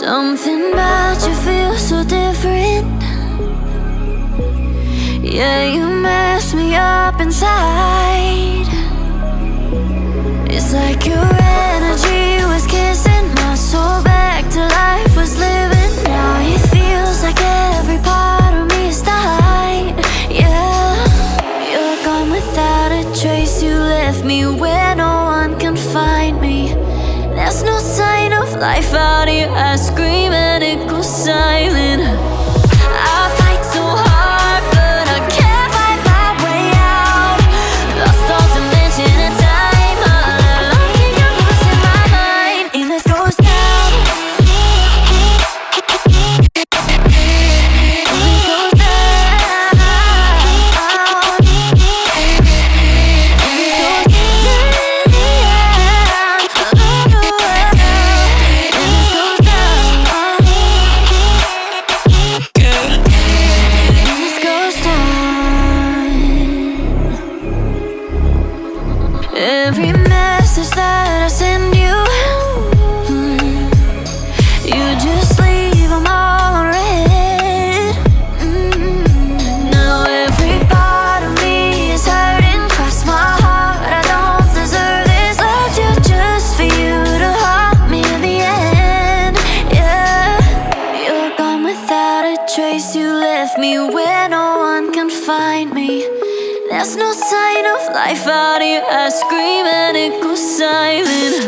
Something about you feels so different. Yeah, you mess me up inside. It's like your energy was kissing my soul back to life, was living. Now it feels like every part of me is died. Yeah, you're gone without a trace. You left me where no one can find me. There's no sign of life out here. I scream and it goes silent. I fight so hard, but I can't find my way out. Lost all dimension and time. All alone, can you lose in my mind? And this goes down. Every message that I send you, you just leave them all unread. Now every part of me is hurting. Cross my heart, I don't deserve this. Loved you just for you to haunt me in the end. Yeah, you're gone without a trace. You left me where no one can find me. There's no sign of life out here. I scream and it goes silent.